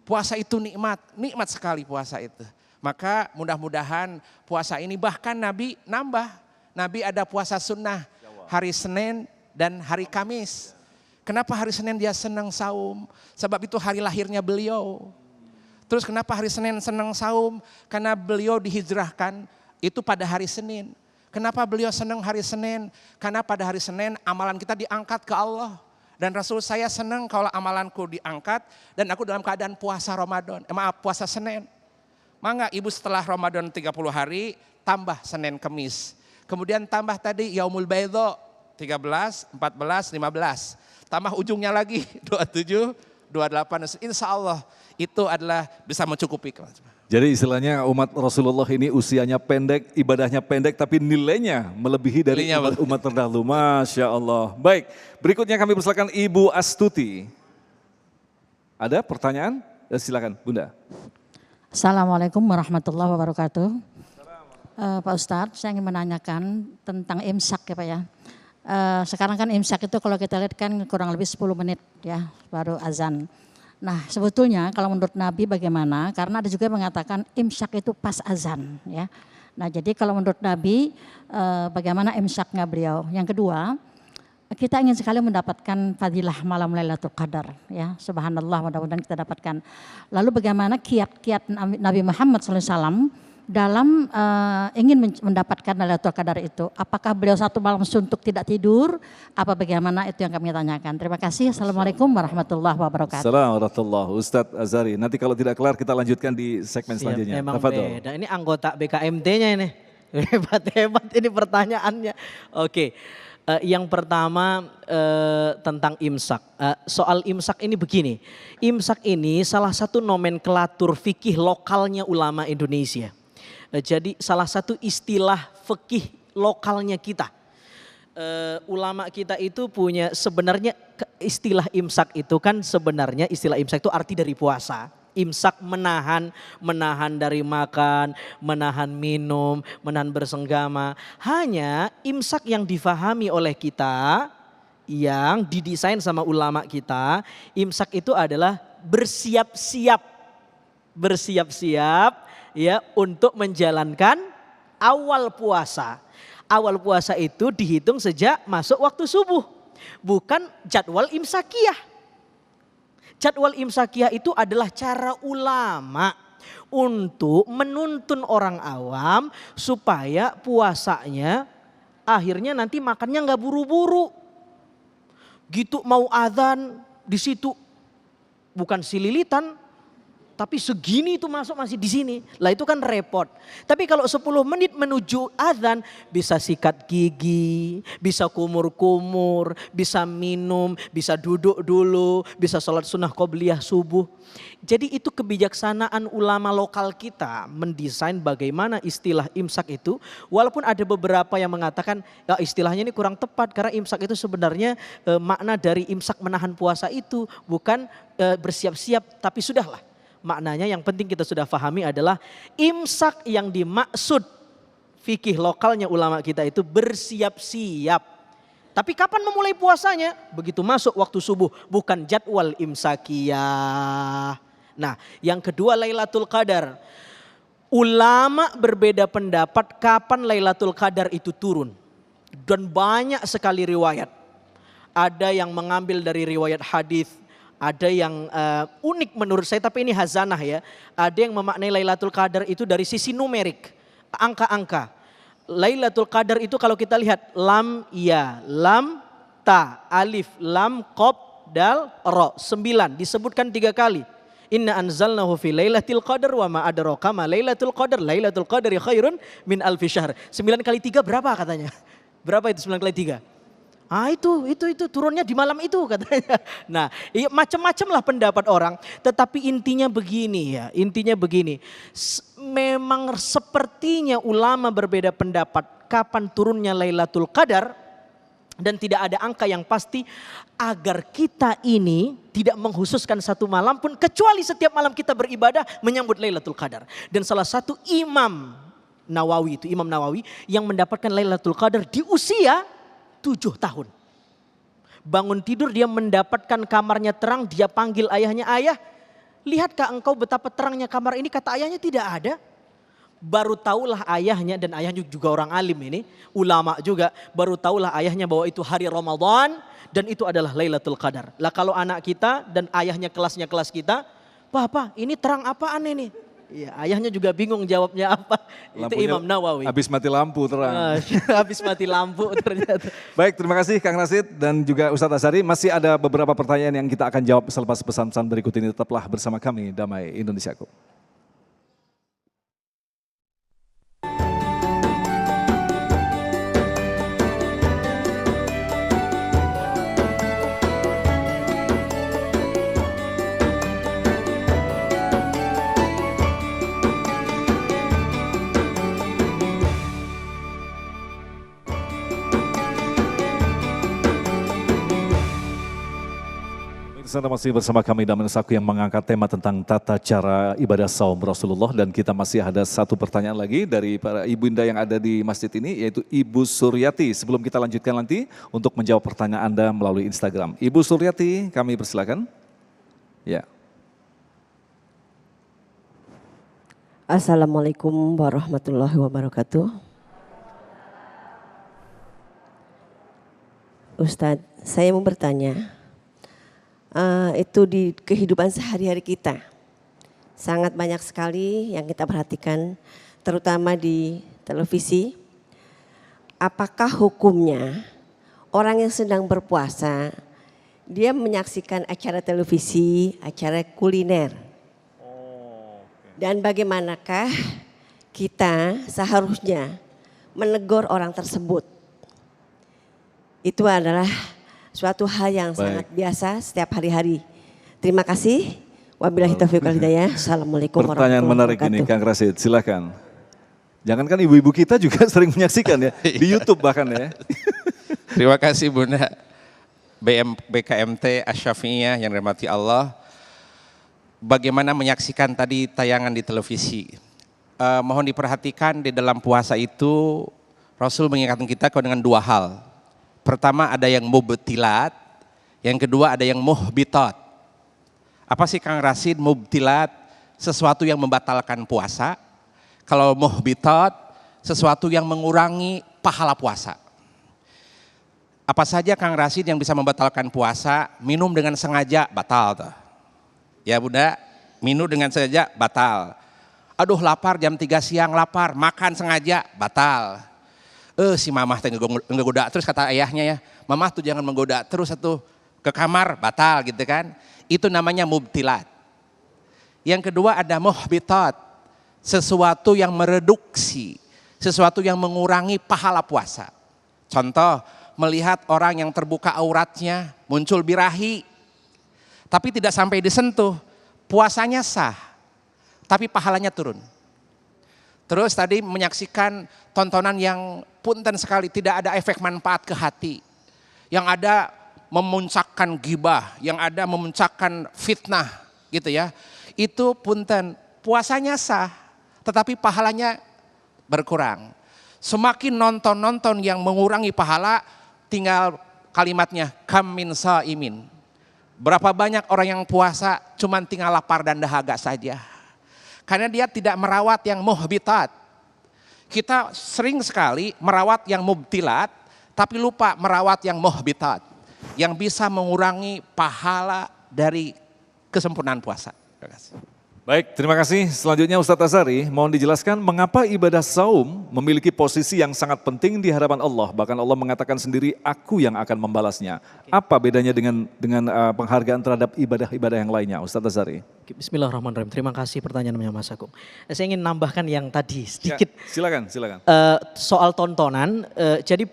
S5: Puasa itu nikmat, nikmat sekali puasa itu. Maka mudah-mudahan puasa ini bahkan Nabi nambah. Nabi ada puasa sunnah hari Senin dan hari Kamis. Kenapa hari Senin dia senang saum? Sebab itu hari lahirnya beliau. Terus kenapa hari Senin senang saum? Karena beliau dihijrahkan itu pada hari Senin. Kenapa beliau senang hari Senin? Karena pada hari Senin amalan kita diangkat ke Allah. Dan Rasul saya senang kalau amalanku diangkat dan aku dalam keadaan puasa Ramadan. Puasa Senin. Maka ibu setelah Ramadan 30 hari tambah Senin Kemis. Kemudian tambah tadi Yaumul Baidho 13, 14, 15. Tambah ujungnya lagi 27, 28. Insya Allah itu adalah bisa mencukupi.
S3: Jadi istilahnya umat Rasulullah ini usianya pendek, ibadahnya pendek, tapi nilainya melebihi dari umat terdahulu. Masya Allah. Baik, berikutnya kami persilakan Ibu Astuti. Ada pertanyaan? Ya, silakan Bunda.
S8: Assalamualaikum warahmatullahi wabarakatuh. Pak Ustadz, saya ingin menanyakan tentang imsak ya Pak ya. Sekarang kan imsak itu kalau kita lihat kan kurang lebih 10 menit ya baru azan. Nah sebetulnya kalau menurut Nabi bagaimana? Karena ada juga yang mengatakan imsak itu pas azan ya. Nah jadi kalau menurut Nabi bagaimana imsaknya beliau? Yang kedua, kita ingin sekali mendapatkan fadilah malam Lailatul Qadar ya. Subhanallah, mudah-mudahan kita dapatkan. Lalu bagaimana kiat-kiat Nabi Muhammad SAW dalam ingin mendapatkan Lailatul Qadar itu? Apakah beliau satu malam suntuk tidak tidur? Apa bagaimana, itu yang kami tanyakan. Terima kasih. Assalamualaikum warahmatullahi wabarakatuh.
S3: Assalamualaikum warahmatullahi wabarakatuh. Ustadz Azhari, nanti kalau tidak kelar kita lanjutkan di segmen selanjutnya.
S4: Memang beda. Ini anggota BKMT-nya ini. Hebat-hebat ini pertanyaannya. Oke. Yang pertama tentang imsak. Soal imsak ini begini. Imsak ini salah satu nomenklatur fikih lokalnya ulama Indonesia. Jadi salah satu istilah fikih lokalnya kita. Ulama kita itu punya sebenarnya istilah imsak itu kan sebenarnya istilah imsak itu arti dari puasa. Imsak menahan dari makan, menahan minum, menahan bersenggama. Hanya imsak yang difahami oleh kita, yang didesain sama ulama kita, imsak itu adalah bersiap-siap ya untuk menjalankan awal puasa. Awal puasa itu dihitung sejak masuk waktu subuh, bukan jadwal imsakiyah. Jadwal imsakiyah itu adalah cara ulama untuk menuntun orang awam supaya puasanya akhirnya nanti makannya nggak buru-buru. Gitu mau adzan di situ bukan sililitan, tapi segini itu masuk masih di sini. Lah itu kan repot. Tapi kalau 10 menit menuju adzan bisa sikat gigi, bisa kumur-kumur, bisa minum, bisa duduk dulu, bisa sholat sunnah qobliyah subuh. Jadi itu kebijaksanaan ulama lokal kita mendesain bagaimana istilah imsak itu. Walaupun ada beberapa yang mengatakan ya istilahnya ini kurang tepat karena imsak itu sebenarnya makna dari imsak menahan puasa itu bukan bersiap-siap, tapi sudahlah. Maknanya yang penting kita sudah pahami adalah imsak yang dimaksud fikih lokalnya ulama kita itu bersiap-siap. Tapi kapan memulai puasanya? Begitu masuk waktu subuh, bukan jadwal imsakiyah. Nah yang kedua Lailatul Qadar. Ulama berbeda pendapat kapan Lailatul Qadar itu turun. Dan banyak sekali riwayat. Ada yang mengambil dari riwayat hadis, ada yang unik menurut saya, tapi ini hazanah ya. Ada yang memaknai Lailatul Qadar itu dari sisi numerik, angka-angka. Lailatul Qadar itu kalau kita lihat lam ya, lam ta, alif, lam, qaf, dal, ro, 9 disebutkan 3 kali. Inna anzalnahu fi lailatul qadar wa ma adraka ma lailatul qadar. Lailatul qadari khairun min alfi syahr. 9 kali 3 berapa katanya? Berapa itu 9 kali 3? Ah itu turunnya di malam itu katanya. Nah, macam-macam lah pendapat orang. Tetapi intinya begini ya, memang sepertinya ulama berbeda pendapat kapan turunnya Lailatul Qadar. Dan tidak ada angka yang pasti agar kita ini tidak menghususkan satu malam pun, kecuali setiap malam kita beribadah menyambut Lailatul Qadar. Dan salah satu Imam Nawawi yang mendapatkan Lailatul Qadar di usia 7 tahun. Bangun tidur dia mendapatkan kamarnya terang, dia panggil ayahnya, ayah lihatkah engkau betapa terangnya kamar ini? Kata ayahnya tidak ada. Baru tahulah ayahnya, dan ayahnya juga orang alim ini, ulama juga, baru tahulah ayahnya bahwa itu hari Ramadan dan itu adalah Lailatul Qadar. Lah kalau anak kita dan ayahnya kelasnya kelas kita, Papa ini terang apaan ini? Ya, ayahnya juga bingung jawabnya apa. Lampunya itu Imam Nawawi.
S3: Habis mati lampu terang.
S4: Habis mati lampu ternyata.
S3: Baik, terima kasih Kang Rashid dan juga Ustadz Asyari. Masih ada beberapa pertanyaan yang kita akan jawab selepas pesan-pesan berikut ini. Tetaplah bersama kami, Damai Indonesiaku. Anda masih bersama kami Damai Indonesiaku yang mengangkat tema tentang tata cara ibadah saum Rasulullah, dan kita masih ada satu pertanyaan lagi dari para ibunda yang ada di masjid ini, yaitu Ibu Suryati. Sebelum kita lanjutkan nanti untuk menjawab pertanyaan Anda melalui Instagram. Ibu Suryati, kami persilakan. Ya.
S9: Assalamualaikum warahmatullahi wabarakatuh. Ustadz, saya mau bertanya. Itu di kehidupan sehari-hari kita sangat banyak sekali yang kita perhatikan, terutama di televisi. Apakah hukumnya orang yang sedang berpuasa dia menyaksikan acara televisi, acara kuliner? Dan bagaimanakah kita seharusnya menegur orang tersebut? Itu adalah suatu hal yang sangat biasa setiap hari-hari. Terima kasih. Wabillahi taufiq wal hidayah. Assalamualaikum warahmatullahi wabarakatuh.
S3: Pertanyaan menarik ini Kang Rashid, silakan. Jangankan ibu-ibu kita juga sering menyaksikan ya, di YouTube bahkan ya.
S5: Terima kasih Bunda BKMT Asy-Syafi'iyah yang dirahmati Allah. Bagaimana menyaksikan tadi tayangan di televisi. Mohon diperhatikan di dalam puasa itu Rasul mengingatkan kita dengan 2 hal. Pertama ada yang mubtilat, yang kedua ada yang muhbitat. Apa sih Kang Rashid mubtilat? Sesuatu yang membatalkan puasa. Kalau muhbitat, sesuatu yang mengurangi pahala puasa. Apa saja Kang Rashid yang bisa membatalkan puasa? Minum dengan sengaja batal tuh. Ya Bunda, minum dengan sengaja batal. Aduh lapar jam 3 siang lapar, makan sengaja batal. Si mamah teh ngegoda terus kata ayahnya ya, mamah tuh jangan menggoda terus satu ke kamar batal gitu kan. Itu namanya mubtilat. Yang kedua ada muhbitat, sesuatu yang mereduksi, sesuatu yang mengurangi pahala puasa. Contoh, melihat orang yang terbuka auratnya muncul birahi, tapi tidak sampai disentuh, puasanya sah, tapi pahalanya turun. Terus tadi menyaksikan tontonan yang punten sekali, tidak ada efek manfaat ke hati. Yang ada memuncakkan gibah, yang ada memuncakkan fitnah gitu ya. Itu punten, puasanya sah, tetapi pahalanya berkurang. Semakin nonton-nonton yang mengurangi pahala, tinggal kalimatnya kam min shaimin. Berapa banyak orang yang puasa cuman tinggal lapar dan dahaga saja. Karena dia tidak merawat yang muhbitat. Kita sering sekali merawat yang mubtilat, tapi lupa merawat yang muhbitat. Yang bisa mengurangi pahala dari kesempurnaan puasa. Terima kasih.
S3: Baik, terima kasih. Selanjutnya Ustadz Azhari, mohon dijelaskan mengapa ibadah saum memiliki posisi yang sangat penting di hadapan Allah. Bahkan Allah mengatakan sendiri, aku yang akan membalasnya. Apa bedanya dengan penghargaan terhadap ibadah-ibadah yang lainnya, Ustadz Azhari?
S4: Bismillahirrahmanirrahim. Terima kasih pertanyaannya Mas Agung. Saya ingin nambahkan yang tadi sedikit.
S3: Ya, silakan.
S4: Soal tontonan, jadi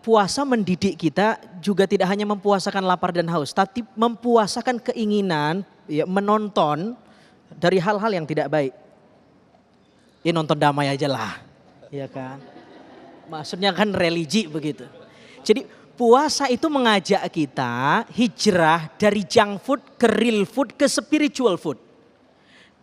S4: puasa mendidik kita juga tidak hanya mempuasakan lapar dan haus, tapi mempuasakan keinginan ya, menonton dari hal-hal yang tidak baik. Ya nonton damai aja lah, ya kan. Maksudnya kan religi begitu. Jadi puasa itu mengajak kita hijrah dari junk food ke real food ke spiritual food.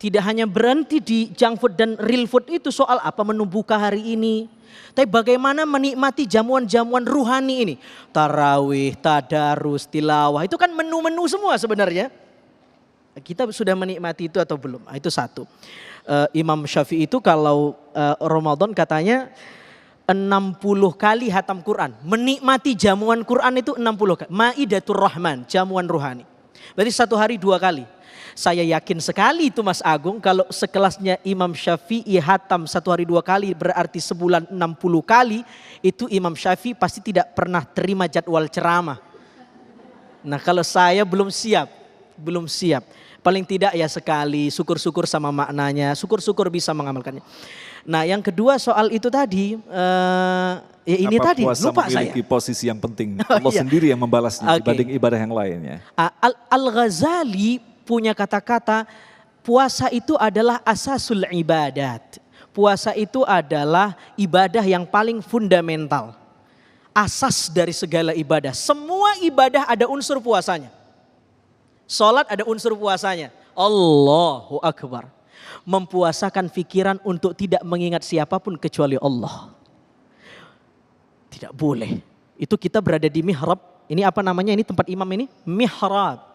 S4: Tidak hanya berhenti di junk food dan real food itu soal apa menu buka hari ini. Tapi bagaimana menikmati jamuan-jamuan ruhani ini. Tarawih, tadarus, tilawah itu kan menu-menu semua sebenarnya. Kita sudah menikmati itu atau belum? Itu satu. Imam Syafi'i itu kalau Ramadan katanya 60 kali hatam Quran. Menikmati jamuan Quran itu 60 kali. Maidatur Rahman, jamuan ruhani. Berarti satu hari 2 kali. Saya yakin sekali itu Mas Agung kalau sekelasnya Imam Syafi'i hatam satu hari 2 kali berarti sebulan 60 kali. Itu Imam Syafi'i pasti tidak pernah terima jadwal ceramah. Nah kalau saya belum siap. Paling tidak ya sekali, syukur-syukur sama maknanya, syukur-syukur bisa mengamalkannya. Nah yang kedua soal itu tadi, ya ini
S3: apa
S4: tadi
S3: puasa
S4: lupa
S3: memiliki
S4: saya.
S3: posisi yang penting. Allah sendiri yang membalasnya dibanding ibadah yang lainnya.
S4: Al-Ghazali punya kata-kata, puasa itu adalah asasul ibadat. Puasa itu adalah ibadah yang paling fundamental. Asas dari segala ibadah. Semua ibadah ada unsur puasanya. Salat ada unsur puasanya. Allahu Akbar. Mempuasakan pikiran untuk tidak mengingat siapapun kecuali Allah. Tidak boleh. Itu kita berada di mihrab. Ini apa namanya? Ini tempat imam ini? Mihrab.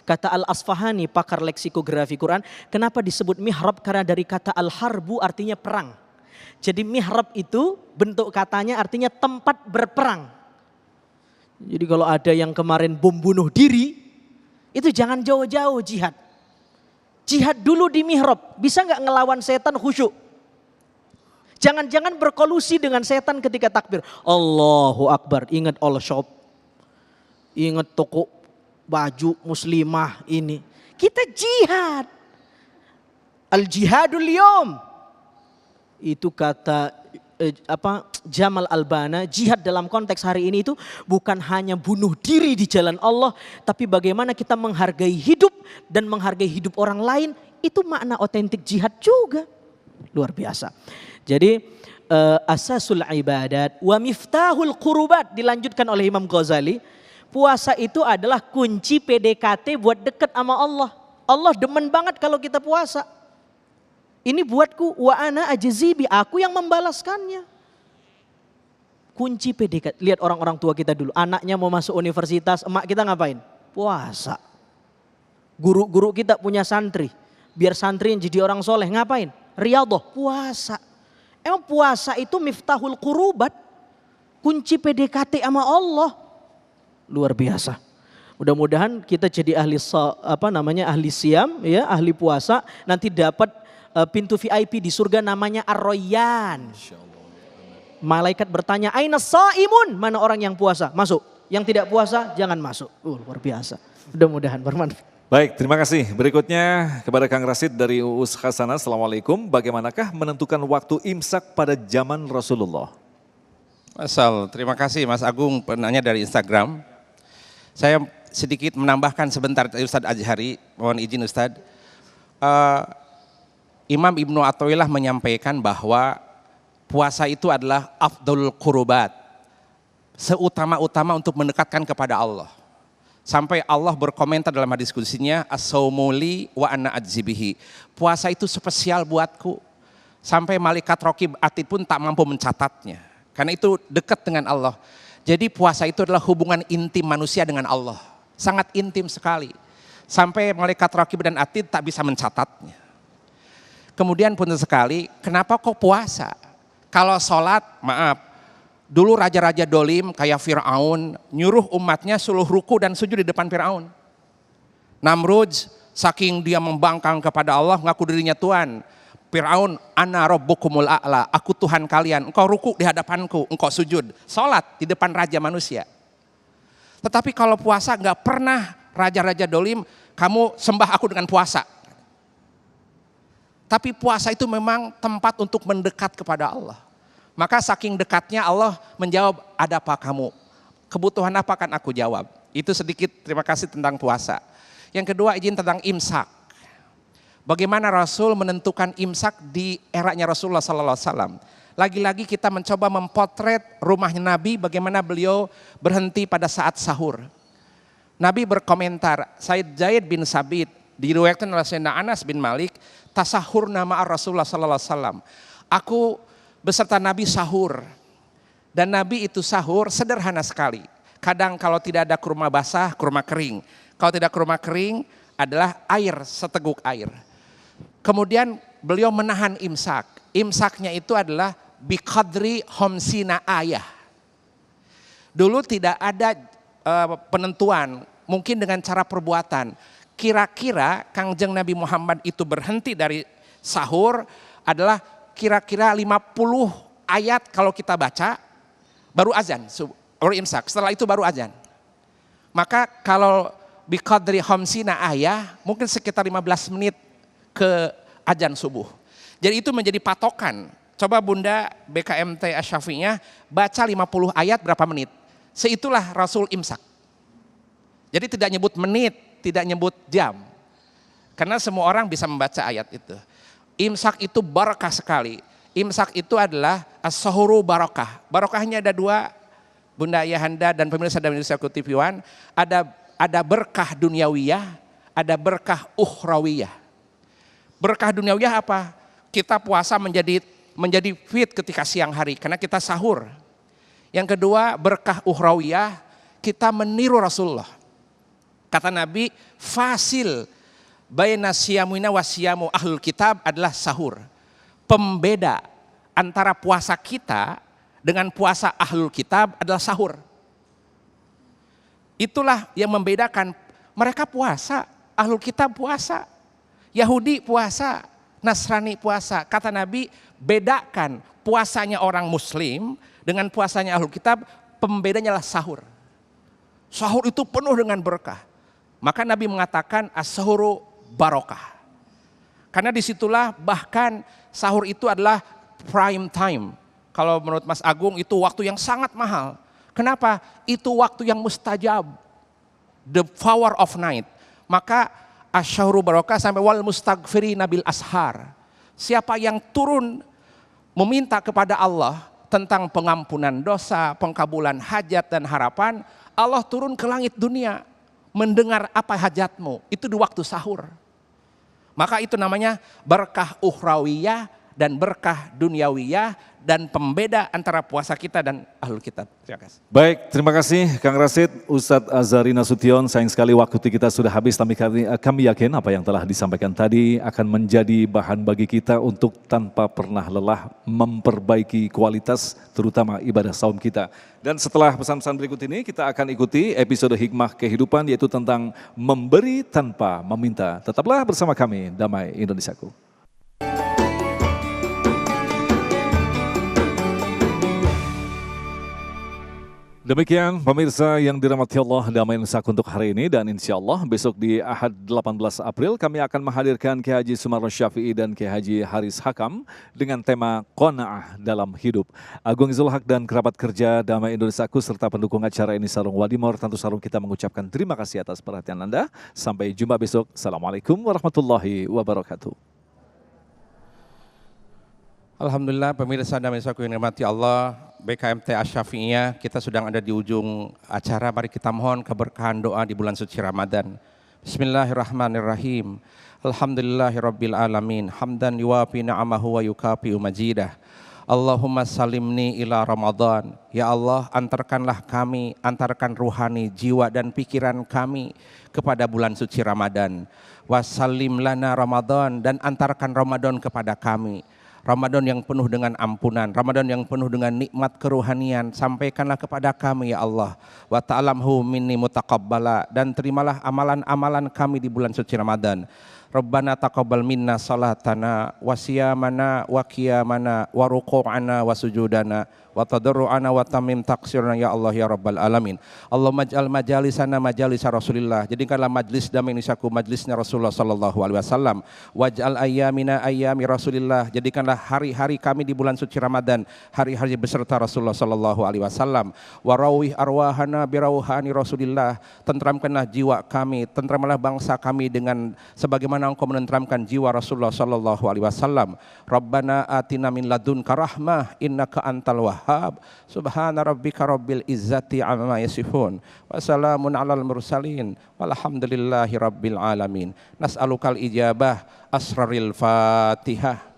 S4: Kata Al-Asfahani, pakar leksikografi Quran. Kenapa disebut mihrab? Karena dari kata al-harbu artinya perang. Jadi mihrab itu bentuk katanya artinya tempat berperang. Jadi kalau ada yang kemarin bom bunuh diri, itu jangan jauh-jauh jihad. Jihad dulu di mihrab. Bisa nggak ngelawan setan khusyuk? Jangan-jangan berkolusi dengan setan ketika takbir. Allahu Akbar. Ingat all shop. Ingat toko baju muslimah ini. Kita jihad. Al-jihadul yom. Itu kata Jamal Albana, jihad dalam konteks hari ini itu bukan hanya bunuh diri di jalan Allah, tapi bagaimana kita menghargai hidup dan menghargai hidup orang lain, itu makna otentik jihad juga. Luar biasa. Jadi asasul ibadat wa miftahul qurubat dilanjutkan oleh Imam Ghazali. Puasa itu adalah kunci PDKT buat dekat sama Allah. Allah demen banget kalau kita puasa. Ini buatku wa ana ajzibi, aku yang membalaskannya. Kunci PDKT. Lihat orang-orang tua kita dulu, anaknya mau masuk universitas, emak kita ngapain? Puasa. Guru-guru kita punya santri, biar santri yang jadi orang soleh ngapain? Riyadhah, puasa. Emang puasa itu miftahul qurubat, kunci PDKT sama Allah. Luar biasa. Mudah-mudahan kita jadi ahli ahli siam ya, ahli puasa, nanti dapat pintu VIP di surga namanya Ar-Rayyan. Malaikat bertanya, aina shaimun? Mana orang yang puasa? Masuk. Yang tidak puasa jangan masuk. Luar biasa. Mudah-mudahan bermanfaat.
S3: Baik, terima kasih. Berikutnya kepada Kang Rasid dari Uus Hasanah. Assalamualaikum. Bagaimanakah menentukan waktu imsak pada zaman Rasulullah?
S5: Terima kasih Mas Agung penanya dari Instagram. Saya sedikit menambahkan sebentar Ustadz Azhari, mohon izin Ustadz. Imam Ibnu Athaillah menyampaikan bahwa puasa itu adalah afdalul qurubat, seutama-utama untuk mendekatkan kepada Allah. Sampai Allah berkomentar dalam hadis kudusinya, as-saumuli wa ana ajzibihi. Puasa itu spesial buatku. Sampai malaikat raqib atid pun tak mampu mencatatnya. Karena itu dekat dengan Allah. Jadi puasa itu adalah hubungan intim manusia dengan Allah. Sangat intim sekali. Sampai malaikat raqib dan atid tak bisa mencatatnya. Kemudian pun sekali, kenapa kok puasa? Kalau sholat, maaf, dulu raja-raja dolim kayak Fir'aun nyuruh umatnya suruh ruku dan sujud di depan Fir'aun. Namrud saking dia membangkang kepada Allah, ngaku dirinya Tuhan. Fir'aun, ana rabbukumul a'la, aku Tuhan kalian, engkau ruku di hadapanku, engkau sujud. Sholat di depan raja manusia. Tetapi kalau puasa nggak pernah raja-raja dolim, kamu sembah aku dengan puasa. Tapi puasa itu memang tempat untuk mendekat kepada Allah. Maka saking dekatnya Allah menjawab, ada apa kamu? Kebutuhan apa kan aku jawab. Itu sedikit terima kasih tentang puasa. Yang kedua izin tentang imsak. Bagaimana Rasul menentukan imsak di eranya Rasulullah SAW. Lagi-lagi kita mencoba mempotret rumahnya Nabi, bagaimana beliau berhenti pada saat sahur. Nabi berkomentar, Said Zaid bin Sabit, diriwayatkan oleh Sayyidina Anas bin Malik, tasahur nama Rasulullah SAW. Aku beserta Nabi sahur. Dan Nabi itu sahur sederhana sekali. Kadang kalau tidak ada kurma basah, kurma kering. Kalau tidak kurma kering adalah air, seteguk air. Kemudian beliau menahan imsak. Imsaknya itu adalah biqadri homsina ayah. Dulu tidak ada penentuan, mungkin dengan cara perbuatan. Kira-kira Kangjeng Nabi Muhammad itu berhenti dari sahur adalah kira-kira 50 ayat kalau kita baca, baru azan, baru imsak. Setelah itu baru azan. Maka kalau biqadri homsina ayah, mungkin sekitar 15 menit ke azan subuh. Jadi itu menjadi patokan. Coba Bunda BKMT Asy-Syafi'iyah baca 50 ayat berapa menit. Seitulah Rasul imsak. Jadi tidak nyebut menit, tidak nyebut jam. Karena semua orang bisa membaca ayat itu. Imsak itu barakah sekali. Imsak itu adalah as-sahuru barakah. Barakahnya ada dua, Bunda Ayahanda dan pemirsa dan pemirsa TV One. Ada berkah duniawiyah, ada berkah ukhrawiyah. Berkah duniawiyah apa? Kita puasa menjadi fit ketika siang hari karena kita sahur. Yang kedua berkah ukhrawiyah, kita meniru Rasulullah. Kata Nabi, fasil baina siyamina wa siyamu ahlul kitab adalah sahur. Pembeda antara puasa kita dengan puasa ahlul kitab adalah sahur. Itulah yang membedakan, mereka puasa, ahlul kitab puasa, Yahudi puasa, Nasrani puasa. Kata Nabi, bedakan puasanya orang muslim dengan puasanya ahlul kitab, pembedanya adalah sahur. Sahur itu penuh dengan berkah. Maka Nabi mengatakan as-sahuru barokah. Karena disitulah bahkan sahur itu adalah prime time. Kalau menurut Mas Agung itu waktu yang sangat mahal. Kenapa? Itu waktu yang mustajab. The power of night. Maka as-sahuru barokah sampai wal mustaghfiri nabil ashar. Siapa yang turun meminta kepada Allah tentang pengampunan dosa, pengkabulan hajat dan harapan, Allah turun ke langit dunia. Mendengar apa hajatmu, itu di waktu sahur. Maka itu namanya berkah ukhrawiyah dan berkah duniawiyah dan pembeda antara puasa kita dan ahlul kitab. Terima kasih.
S3: Baik, terima kasih Kang Rasid, Ustadz Azhari Nasution. Sayang sekali waktu kita sudah habis, tapi kami yakin apa yang telah disampaikan tadi akan menjadi bahan bagi kita untuk tanpa pernah lelah memperbaiki kualitas terutama ibadah saum kita. Dan setelah pesan-pesan berikut ini kita akan ikuti episode Hikmah Kehidupan yaitu tentang memberi tanpa meminta. Tetaplah bersama kami, Damai Indonesiaku. Demikian pemirsa yang dirahmati Allah, Damai Indonesiaku untuk hari ini, dan insya Allah besok di Ahad 18 April kami akan menghadirkan Kiai Haji Sumarno Syafi'i dan Kiai Haji Haris Hakam dengan tema Qanaah dalam Hidup. Agung Izul Haq dan kerabat kerja Damai Indonesiaku serta pendukung acara ini Sarung Wadimor, tentu Sarung kita mengucapkan terima kasih atas perhatian Anda. Sampai jumpa besok. Assalamualaikum warahmatullahi wabarakatuh.
S5: Alhamdulillah pemirsa dan pemirsa yang dirahmati Allah, BKMT Asy-Syafi'iyah, kita sedang ada di ujung acara. Mari kita mohon keberkahan doa di bulan suci Ramadan. Bismillahirrahmanirrahim. Alhamdulillahirabbil alamin. Hamdan yuwafi ni'amahu wa yukafi majidah. Allahumma salimni ila Ramadan. Ya Allah, antarkanlah kami, antarkan ruhani, jiwa dan pikiran kami kepada bulan suci Ramadan. Wasallim lana Ramadan, dan antarkan Ramadan kepada kami. Ramadan yang penuh dengan ampunan, Ramadan yang penuh dengan nikmat keruhanian, sampaikanlah kepada kami ya Allah. Wa ta'alamhu minni mutaqabbala, dan terimalah amalan-amalan kami di bulan suci Ramadan. Rabbana taqabbal minna salatana wa siyamana wa qiyamana wa ruku'ana wa sujudana wa tadarru'ana wa tamim taqsirna ya Allah ya Rabbal Alamin. Allahumma ij'al majalisana majalisa Rasulillah, jadikanlah majlis damai Indonesiaku majlisnya Rasulullah sallallahu alaihi wasallam. Waj'al ayyamina ayyami Rasulillah, jadikanlah hari-hari kami di bulan suci Ramadan hari-hari beserta Rasulullah sallallahu alaihi wasallam. Wa rawih arwahana bi rauhani Rasulillah, tentramkanlah jiwa kami, tentramkanlah bangsa kami dengan sebagaimana Engkau menenteramkan jiwa Rasulullah sallallahu alaihi wasallam. Rabbana atina min ladunka rahmah innaka antal wahhab. Subhana rabbika rabbil izzati amma yasifun. Wa salamun alal mursalin. Walhamdulillahi rabbil alamin. Nas'alukal ijabah. Asraril Fatihah.